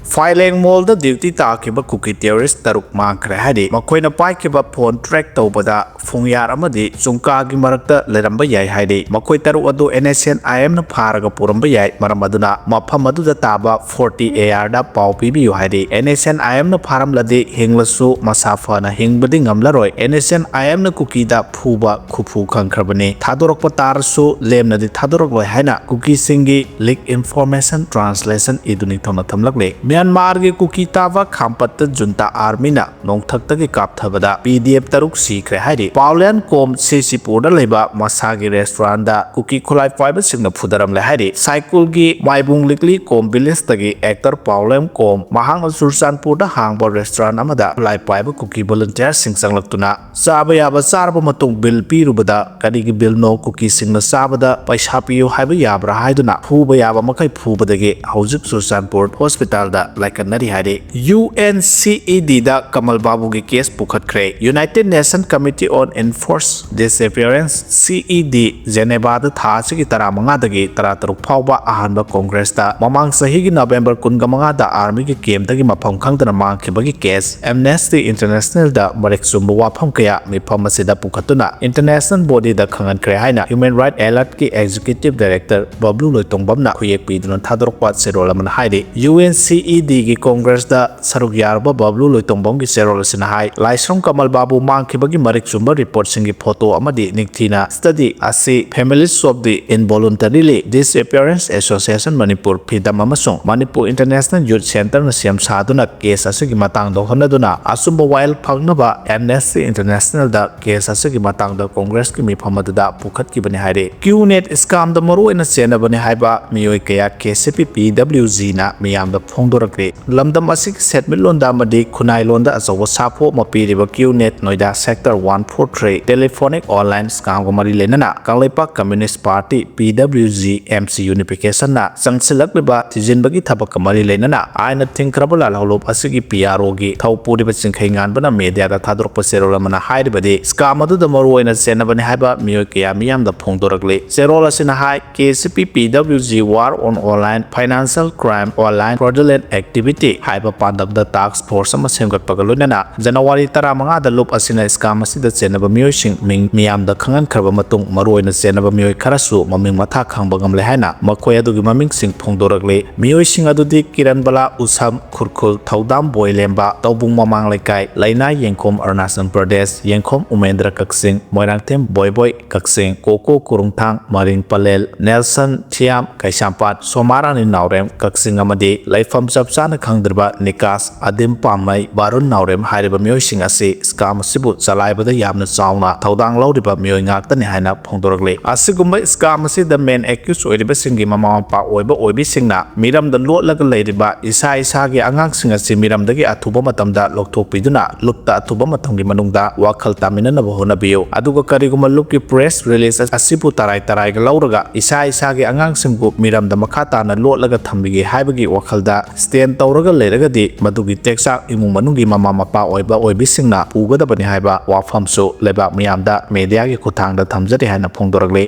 Filing Mall the duty takiba Kuki terrorist taruk mangkhre hadi makoina paikiba phone track tawbada fungyar amadi chungkagi marakta leramba yai hadi makoi taruk adu NSNIM na pharaga puramba yai maram aduna mafam aduda taba 40 AR da pau pibiyu hadi NSNIM na pharamladi hinglasu masafa na hingbadi ngamlaroi NSNIM na Kuki da phuba khuphu khangkhrabani thadorokpa tarsu lemna di thadorokloi haina Kuki singi leak information translation iduni thona thamlakle Myanmar के cookie तावा खामपत्त जुंता army ना नोंगथक की कापथबदा PDF तरुक सीखरे हाइदि पावलेन कोम सेसिपुर लेबा मसागी restaurant दा cookie खुलाई fibre सिंगना फुदरम ले हाइदि साइकुल की माइबुंग likely कोम village तगी actor पावलेन कोम महांग सुरसानपुर दा हांगबो restaurant अमदा खुलाई fibre cookie volunteer सिंग संगलक्तुना चाबा याबा चारबा मतुंग bill पीरुबदा कदिगी bill no cookie सिंगना चाबदा पैसा पियो हाइबा याब्रा हाइदुना फुबा याबा मखै फुबदगे हौजिक सुरसानपुर हॉस्पिटल दा like another hade UNCED da Kamalbabu ki case pukhatkhre United Nations Committee on Enforced Disappearance CED Geneva da tha sigi tara manga dagi tara taruk phawba ahanba congress da mamang sahi gi November 19 da army ki kem dagi mafam khangdana mangkhibagi case Amnesty International da marek sumbu wafam kaya mifam asida pukhatuna international body da khangan kre haina Human Rights Alert ki executive director Bablu Loitongbam na khuyek piduna thadorokpa serolaman haide UNCED की कांग्रेस दा सरुक यारबा बबलू लोइतोंबम की सेरोल सिना हाई लाइसरम कमल बाबू मांगखिबगी मरिक सुंबा रिपोर्ट सिंगी फोटो अमदी निकथिना स्टडी असी families of the involuntarily disappearance association Manipur फिदम अमसों मणिपुर इंटरनेशनल यूथ सेंटर न सेम सादुना केस असगी मतांग दो हनदुना असुंबा वाइल फंगनबा एमनेस्टी इंटरनेशनल दा केस असगी मतांग दा कांग्रेस की मिफमददा पुखत की बने हाइरे क्यूनेट स्कैम द मरो इन सेना बने हाइबा मियोय कया केसीपी PWG ना मियाम द फोंदोरक्रे लमदम असिक सेटमिलोंदा मदि खुनाइलोंदा अचौबा साफो मपीरिबा QNet Noida sector 143 telephonic online scam को मरी लेनना Kanglepa communist party PWG MC unification ना संगसिलकलिबा थिजिनबगी थबक मरी लेनना आइना थिंख्रबला लालोप असिगी PRO गी थौपुरिबा चिंखैंगानबना मीडिया दा थादरप सेरोलमना हाइरिबदि स्कैम अदु द मरुओइना सेनबने हाइबा मियोय कया मियाम दा फोंदोरकले सेरोल असिना high KCP PWG war on online financial crime online fraudulent activity हाइबा पांडब द टास्क फोर्स अमा सेमगटपगा लोइनना जनवरी 15 दा लुप असिना स्कैम असिदा चेनबा मियोयसिंग मियाम दा खंगन खरबा मतुंग मरुओइना चेनबा मियोय खरसु ममिंग मथा खांबा गमले हाइना मखोय अदुगी ममिंग सिंग फोंदोरकले मियोयसिंग अदुदि किरण बला उसम खुरखुल थौदाम बोयलेंबा तौबुंग ममांग लेकाय लाइना येंखोम अरुणाचल प्रदेश येंखोम उमेंद्र कक्सिंग मोइरांगथेम बोयबोय कक्सिंग कोको कुरुंगथांग मरिंग पलेल नेल्सन थियाम कैसामपाट सोमारानि नावरेम कक्सिंग अमदि लाइफम सबसाना खंगद्रबा निकास अदिम पामई बारुन नावरेम हाइरिबा मियोयसिंग असे scam असिबु चलाइबदा यामना चावना थौदांग लौरिबा मियोय ngaktani haina phongdorokle asigumba scam asi the main accused oiriba singi mama mapa oiba oibisingna miramda lotlaga leiriba isa gi angang singa si miramdagi athuba matamda lokthokpiduna lupta athuba matamgi manungda wakhal tamina na bahona biyo aduga kariguma lupki press release asibu tarai ga lauraga isa gi angang singbu miramda makhata na lotlaga thambigi haibagi wakhalda stand tawraga leiragadi madugi teksa imung manungi mama mapa oiba oibisingna pugadabani haiba wafamsu leba miyamda media gi kuthangda thamjari haina phongdoragle